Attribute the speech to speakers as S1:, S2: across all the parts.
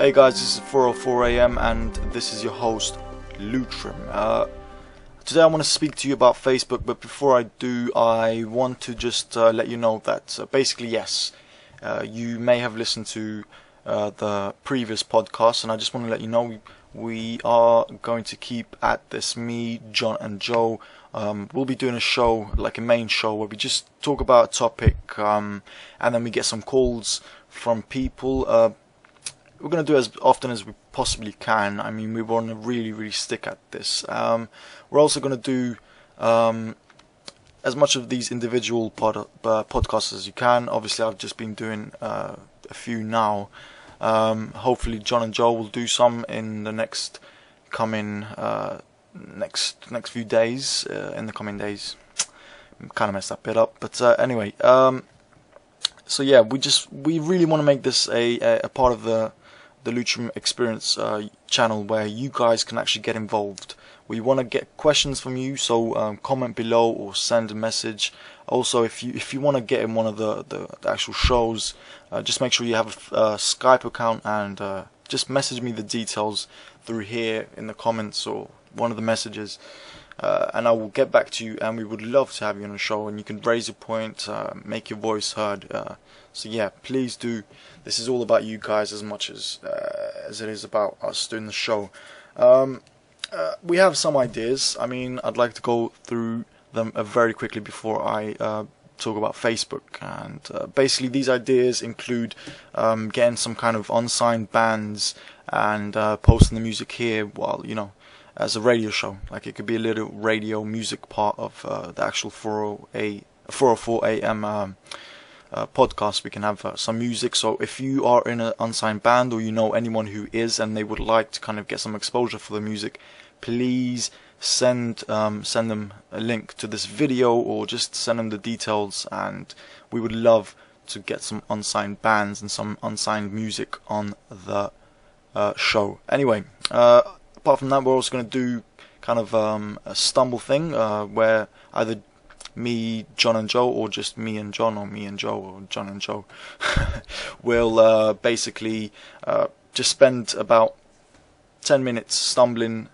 S1: Hey guys, this is 4:04 AM and this is your host Lutrim. Today I want to speak to you about Facebook, but before I do, I want to just let you know that basically yes, you may have listened to the previous podcast, and I just want to let you know we are going to keep at this. Me, John and Joe, we'll be doing a show, like a main show, where we just talk about a topic, and then we get some calls from people. We're going to do it as often as we possibly can. I mean, we want to really stick at this. We're also going to do as much of these individual podcasts as you can. Obviously, I've just been doing a few now. Hopefully, John and Joe will do some in the next coming next few days. In the coming days, kind of messed that bit up, but anyway. So yeah, we really want to make this a part of the Lutrim Experience channel where you guys can actually get involved. We want to get questions from you, so comment below or send a message. Also, if you want to get in one of the actual shows, just make sure you have a Skype account and just message me the details through here in the comments or one of the messages, and I will get back to you. And we would love to have you on the show, and you can raise your point, make your voice heard. So yeah, please do. This is all about you guys as much as it is about us doing the show. We have some ideas. I mean, I'd like to go through them very quickly before I talk about Facebook. And basically, these ideas include getting some kind of unsigned bands and posting the music here while, as a radio show. Like, it could be a little radio music part of the actual 4:04 AM podcast. We can have some music. So if you are in an unsigned band, or you know anyone who is and they would like to kind of get some exposure for the music, please send them a link to this video, or just send them the details, and we would love to get some unsigned bands and some unsigned music on the show. Anyway, apart from that, we're also going to do kind of a stumble thing where either me, John and Joe, or just me and John, or me and Joe, or John and Joe will basically just spend about 10 minutes stumbling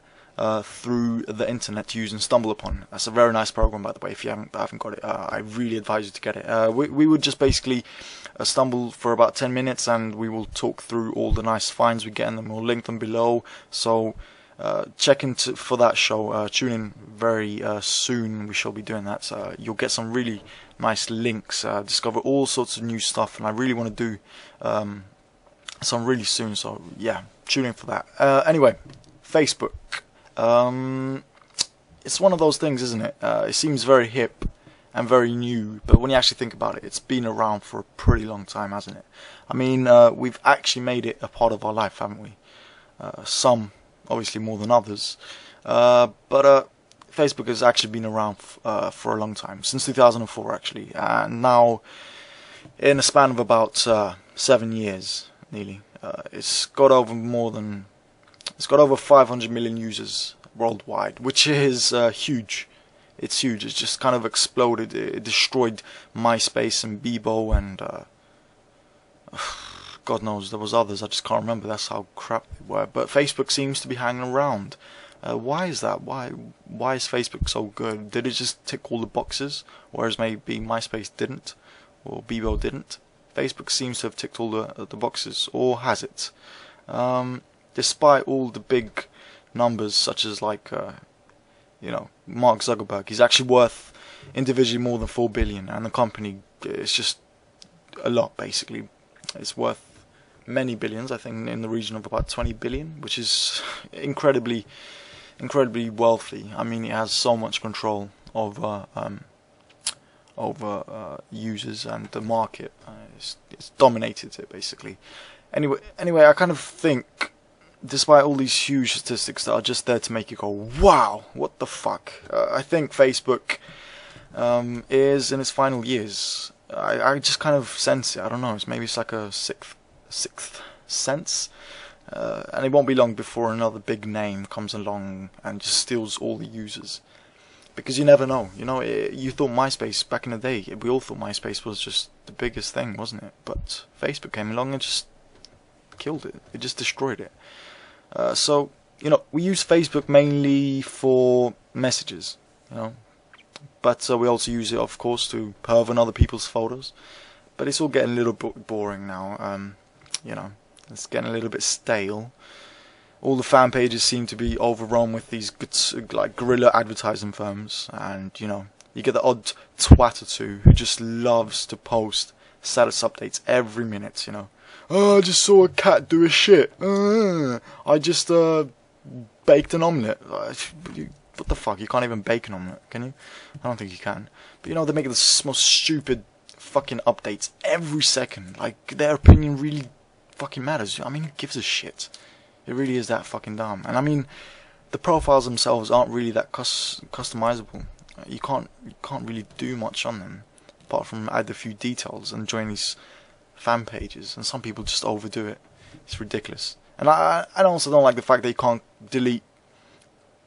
S1: through the internet using StumbleUpon. That's a very nice program, by the way. If you haven't got it, I really advise you to get it. We would just basically stumble for about 10 minutes, and we will talk through all the nice finds we get, and then we'll link them below. So check into for that show. Tune in very soon. We shall be doing that. So you'll get some really nice links. Discover all sorts of new stuff, and I really want to do some really soon. So yeah, tune in for that. Anyway, Facebook. It's one of those things, isn't it? It seems very hip and very new, but when you actually think about it, it's been around for a pretty long time, hasn't it? I mean, we've actually made it a part of our life, haven't we? Some obviously more than others, but Facebook has actually been around for a long time, since 2004 actually, and now in a span of about 7 years nearly, it's got over 500 million users worldwide, which is huge. It's huge. It's just kind of exploded. It destroyed MySpace and Bebo and God knows there was others. I just can't remember. That's how crap they were. But Facebook seems to be hanging around. Why is that? Why is Facebook so good? Did it just tick all the boxes, whereas maybe MySpace didn't, or Bebo didn't? Facebook seems to have ticked all the boxes, or has it? Despite all the big numbers, such as like Mark Zuckerberg, he's actually worth individually more than 4 billion, and the company is just a lot. Basically, it's worth many billions. I think in the region of about 20 billion, which is incredibly wealthy. I mean, it has so much control over users and the market. It's dominated it basically. Anyway, I kind of think, despite all these huge statistics that are just there to make you go, wow, what the fuck? I think Facebook is in its final years. I just kind of sense it. I don't know. Maybe it's like a sixth sense. And it won't be long before another big name comes along and just steals all the users. Because you never know. You thought MySpace back in the day, we all thought MySpace was just the biggest thing, wasn't it? But Facebook came along and just killed it. It just destroyed it. So, you know, we use Facebook mainly for messages, you know, but we also use it, of course, to perv on other people's photos. But it's all getting a little bit boring now. You know, it's getting a little bit stale. All the fan pages seem to be overrun with these good, like guerrilla advertising firms, and you know, you get the odd twat or two who just loves to post status updates every minute. You know, oh, I just saw a cat do a shit. I just baked an omelette. What the fuck? You can't even bake an omelette, can you? I don't think you can. But you know, they make the most stupid fucking updates every second. Like, their opinion really fucking matters. I mean, who gives a shit? It really is that fucking dumb. And I mean, the profiles themselves aren't really that customizable. You can't really do much on them apart from add a few details and join these fan pages. And some people just overdo it. It's ridiculous. And I also don't like the fact that you can't delete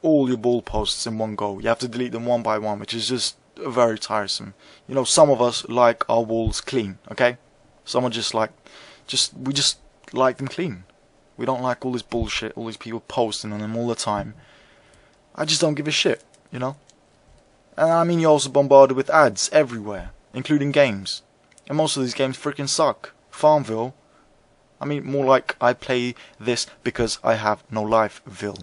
S1: all your bull posts in one go. You have to delete them one by one, which is just very tiresome. You know, some of us like our walls clean, okay? Some are just like, we just like them clean. We don't like all this bullshit, all these people posting on them all the time. I just don't give a shit, you know? And I mean, you're also bombarded with ads everywhere, including games. And most of these games freaking suck. Farmville. I mean, more like I play this because I have no life-ville.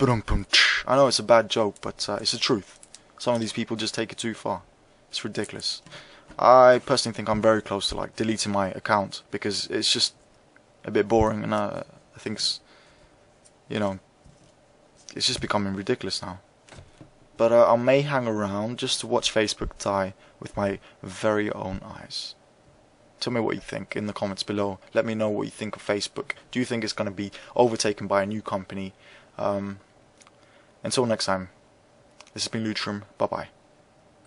S1: I know it's a bad joke, but it's the truth. Some of these people just take it too far. It's ridiculous. I personally think I'm very close to like deleting my account because it's just a bit boring, and I think you know, it's just becoming ridiculous now. But I may hang around just to watch Facebook die with my very own eyes. Tell me what you think in the comments below. Let me know what you think of Facebook. Do you think it's going to be overtaken by a new company? Until next time, this has been Lutrum. Bye bye.